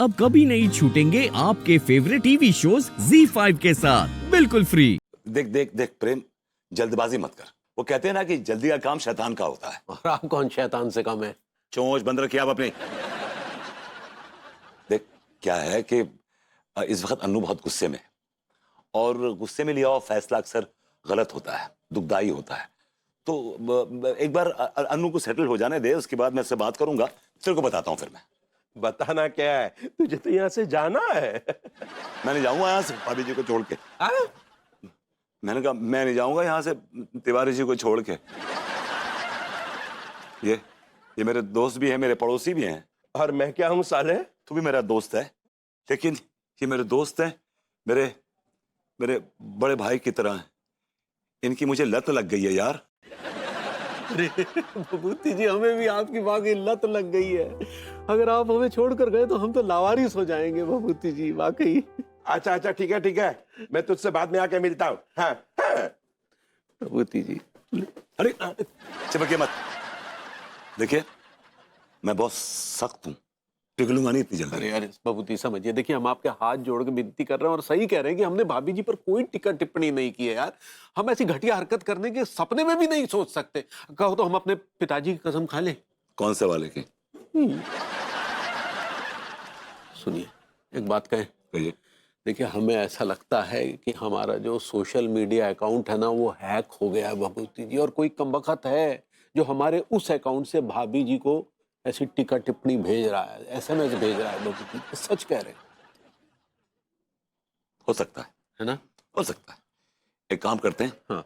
अब कभी नहीं छूटेंगे आपके फेवरेट टीवी शोज ZEE5 के साथ बिल्कुल फ्री। देख देख देख प्रेम, जल्दबाजी मत कर। वो कहते हैं ना कि जल्दी का काम शैतान का होता है। और आप कौन शैतान से कम है? चोंच बंद रखिए आप अपनी। देख क्या है कि इस वक्त अन्नू बहुत गुस्से में है और गुस्से में लिया हुआ फैसला अक्सर गलत होता है, दुखदाई होता है। तो एक बार अन्नू को सेटल हो जाने दे, उसके बाद मैं इससे बात करूंगा, तेरे को बताता हूँ फिर मैं। बताना क्या है? तुझे तो यहाँ से जाना है। मैं नहीं जाऊंगा यहाँ से भाभी जी को छोड़ के। मैंने कहा मैं नहीं जाऊंगा यहाँ से तिवारी जी को छोड़ के। ये मेरे दोस्त भी हैं, मेरे पड़ोसी भी हैं। और मैं क्या हूँ साले? तू भी मेरा दोस्त है, लेकिन ये मेरे दोस्त हैं, मेरे मेरे बड़े भाई की तरह हैं। इनकी मुझे लत लग गई है यार। अरे बबूती जी, हमें भी आपकी वाकई लत लग गई है। अगर आप हमें छोड़कर गए तो हम तो लावारिस हो जाएंगे बबूती जी, वाकई। अच्छा अच्छा, ठीक है ठीक है, मैं तुझसे बाद में आके मिलता हूँ। हाँ हाँ। बबूती जी, अरे चिपकिए मत। देखिए मैं बहुत सख्त हूँ, पिघलूंगा नहीं इतनी जल्दी। अरे यार बबूती समझिए, देखिए हम आपके हाथ जोड़ के विनती कर रहे हैं और सही कह रहे हैं कि हमने भाभी जी पर कोई टिक्का टिप्पणी नहीं की है यार। हम ऐसी घटिया हरकत करने के सपने में भी नहीं सोच सकते। कहो तो हम अपने पिताजी की कसम खा लें। कौन से वाले की? सुनिए, एक बात कहें। कहिए। देखिए हमें ऐसा लगता है कि हमारा जो सोशल मीडिया अकाउंट है ना, वो हैक हो गया है बबूती जी, और कोई कमबख्त है जो हमारे उस अकाउंट से भाभी जी को ऐसी टिक्का टिप्पणी भेज रहा है, SMS भेज रहा है बबूती जी। सच कह रहे हैं। हो सकता है ना? हो सकता है। एक काम करते हैं, हाँ।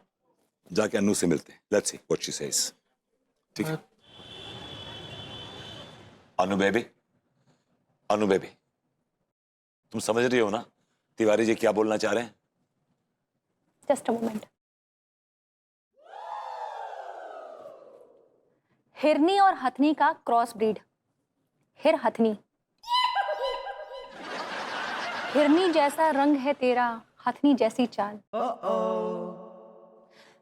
जाके अन्नू से मिलते हैं। Let's see what she says. ठीक है। अनु बेबी, अनु बेबी, तुम समझ रही हो ना तिवारी जी क्या बोलना चाह रहे हैं? Just a moment. हिरनी और हथनी का क्रॉस ब्रीड, हिर हथनी। हिरनी जैसा रंग है तेरा, हथनी जैसी चाल।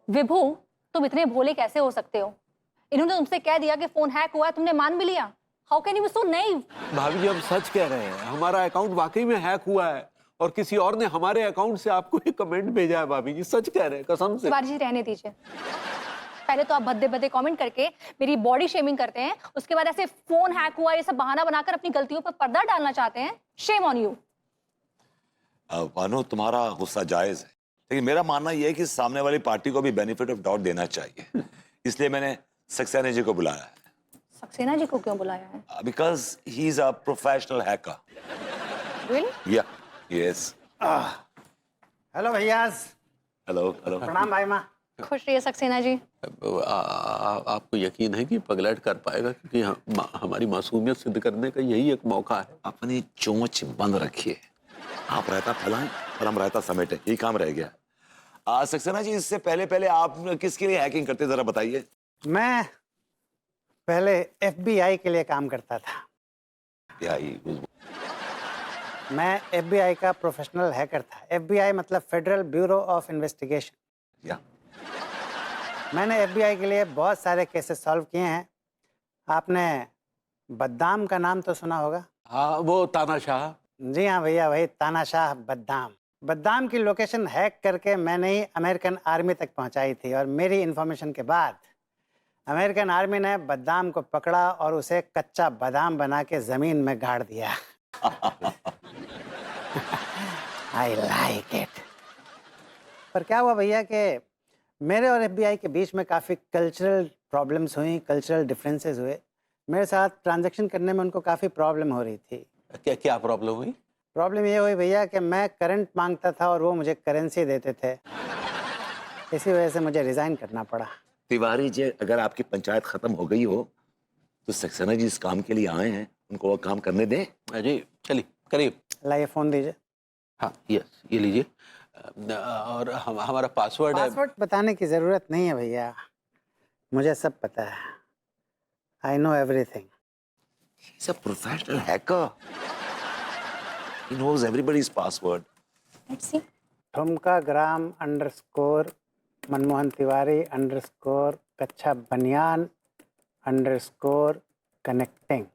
विभू, तुम इतने भोले कैसे हो सकते हो? इन्होंने तुमसे कह दिया कि फोन हैक हुआ है, तुमने मान भी लिया। How can you be so naive? भाभी जी, हम सच कह रहे हैं, हमारा अकाउंट वाकई में हैक हुआ है और किसी और ने हमारे अकाउंट से आपको एक कमेंट भेजा है। भाभी जी सच कह रहे हैं, कसम से। तिवारी जी रहने दीजिए। पहले तो आप भद्दे भद्दे कमेंट करके मेरी बॉडी शेमिंग करते हैं, उसके बाद ऐसे फोन हैक हुआ ये सब बहाना बनाकर अपनी गलतियों पर पर्दा डालना चाहते हैं। Shame on you. अनु, तुम्हारा गुस्सा जायज है, लेकिन मेरा मानना यह है कि सामने वाली पार्टी को भी बेनिफिट ऑफ डाउट देना चाहिए। इसलिए मैंने सक्सेना जी को बुलाया है। सक्सेना जी को क्यों बुलाया है? Because he is a professional hacker. Really? या यस। हेलो भैयाज। Hello hello. प्रणाम भाई माँ। खुश रहिए सक्सेना जी। आपको यकीन है कि पगलैट कर पाएगा? क्योंकि हमारी मासूमियत सिद्ध करने का यही एक मौका है। अपनी चोंच बंद रखिए। आप रायता फैलाएं और हम रायता समेटें, यही काम रह गया। सक्सेना जी, इससे पहले आप किसके लिए हैकिंग करते जरा बताइए। मैं पहले FBI के लिए काम करता था। मैं FBI का प्रोफेशनल हैकर था। FBI मतलब फेडरल ब्यूरो ऑफ इन्वेस्टिगेशन। या मैंने FBI के लिए बहुत सारे केसेस सॉल्व किए हैं। आपने बद्दाम का नाम तो सुना होगा? हाँ, वो तानाशाह। जी हाँ भैया, वही तानाशाह बद्दाम। बद्दाम की लोकेशन हैक करके मैंने ही अमेरिकन आर्मी तक पहुंचाई थी, और मेरी इंफॉर्मेशन के बाद अमेरिकन आर्मी ने बद्दाम को पकड़ा और उसे कच्चा बादाम बना के जमीन में गाड़ दिया। I like it. पर क्या हुआ भैया कि मेरे और FBI के बीच में काफ़ी कल्चरल प्रॉब्लम्स हुई, कल्चरल डिफरेंसेस हुए। मेरे साथ ट्रांजैक्शन करने में उनको काफ़ी प्रॉब्लम हो रही थी। क्या क्या प्रॉब्लम हुई? प्रॉब्लम ये हुई भैया कि मैं करंट मांगता था और वो मुझे करेंसी देते थे। इसी वजह से मुझे रिज़ाइन करना पड़ा। तिवारी जी, अगर आपकी पंचायत खत्म हो गई हो तो सक्सेना जी इस काम के लिए आए हैं, उनको वो काम करने दें। जी चलिए करिए। लाइए फ़ोन दीजिए। हाँ यस, ये लीजिए। और हमारा पासवर्ड है। पासवर्ड बताने की ज़रूरत नहीं है भैया, मुझे सब पता है। I know everything. He's a professional hacker. He knows everybody's password. Let's see. ठुमका ग्राम _ मनमोहन तिवारी _ कच्छा बनियान _ कनेक्टिंग।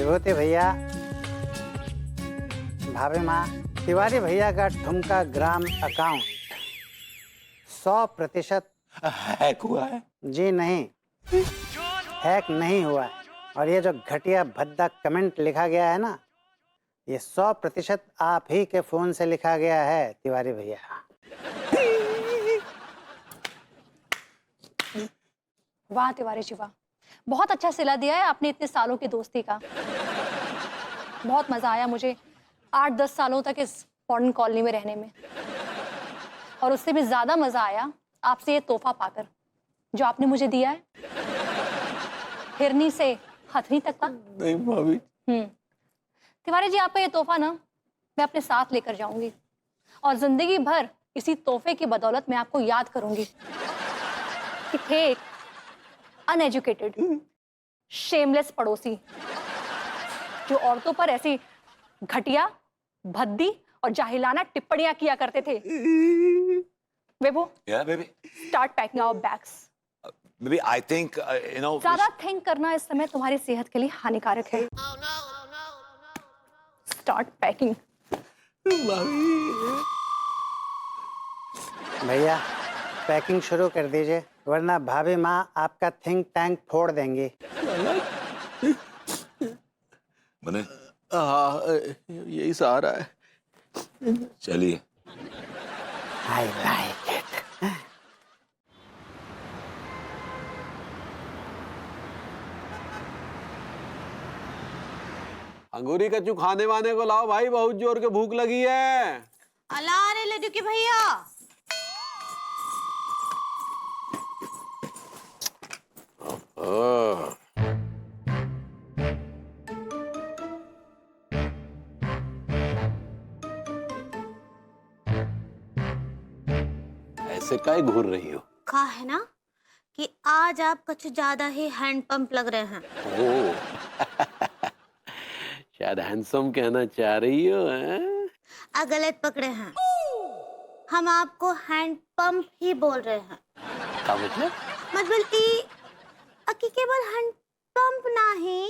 विभूति भैया, भाभी माँ, तिवारी भैया का ठुमका ग्राम अकाउंट 100% हैक हुआ है? जी नहीं, हैक नहीं हुआ है। और ये जो घटिया भद्दा कमेंट लिखा गया है ना, ये 100% आप ही के फोन से लिखा गया है तिवारी भैया। वाह तिवारी जी वाह, बहुत अच्छा सिला दिया है आपने इतने सालों की दोस्ती का। बहुत मजा आया मुझे 8-10 सालों तक इस मॉडर्न कॉलोनी में रहने में, और उससे भी ज्यादा मजा आया आपसे ये तोहफा पाकर जो आपने मुझे दिया है, हिरनी से हथनी तक का। नहीं भाभी। तिवारी जी, आपका ये तोहफा ना मैं अपने साथ लेकर जाऊंगी, और जिंदगी भर इसी तोहफे की बदौलत मैं आपको याद करूंगी कि थे एक अनएजुकेटेड शेमलेस पड़ोसी जो औरतों पर ऐसी घटिया, भद्दी और जाहिलाना टिप्पणियां किया करते थे। Bebo, Yeah, baby. Start packing our bags. Baby, I think you know. ज्यादा थिंक करना इस समय तुम्हारी सेहत के लिए हानिकारक है। Start packing. भैया पैकिंग शुरू कर दीजिए, वरना भाभी माँ आपका थिंक टैंक फोड़ देंगी। बने हाँ, यही सहारा है। चलिए। I like it. अंगूरी कच्चू खाने वाने को लाओ भाई, बहुत जोर के भूख लगी है। अला रे लड्डू की भैया। ऐसे काहे घूर रही हो? कहा है ना कि आज आप कुछ ज्यादा ही हैंड पंप लग रहे हैं। ओ शायद हैंडसम कहना चाह रही हो, हैं? गलत पकड़े हैं, हम आपको हैंड पंप ही बोल रहे हैं। क्या मतलब? मतलब कि केवल हैंड पंप नहीं,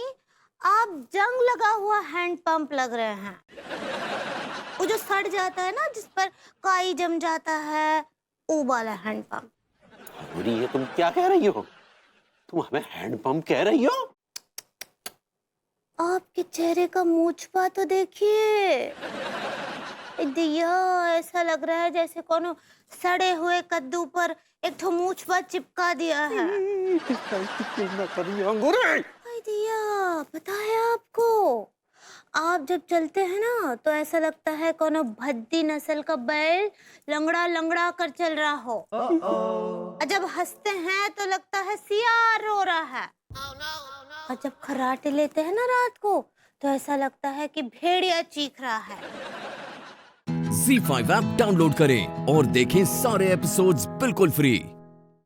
आप जंग लगा हुआ हैंड पंप लग रहे हैं। वो जो सड़ जाता है ना, जिस पर काई जम जाता है, वो वाला हैंड पंप। अंगूरी, ये तुम क्या कह रही हो? तुम हमें हैंड पंप कह रही हो? आपके चेहरे का मूंछपा तो देखिए दिया, ऐसा लग रहा है जैसे कोनो सड़े हुए कद्दू पर एक ठो मूंछपा चिपका दिया है। दिया, पता है आपको, आप जब चलते हैं ना तो ऐसा लगता है कोनो भद्दी नस्ल का बैल लंगड़ा लंगड़ा कर चल रहा हो। और जब हंसते हैं तो लगता है सियार रो रहा है। और जब खर्राटे लेते हैं ना रात को तो ऐसा लगता है कि भेड़िया चीख रहा है। Z5 ऐप डाउनलोड करें और देखें सारे एपिसोड्स बिल्कुल फ्री।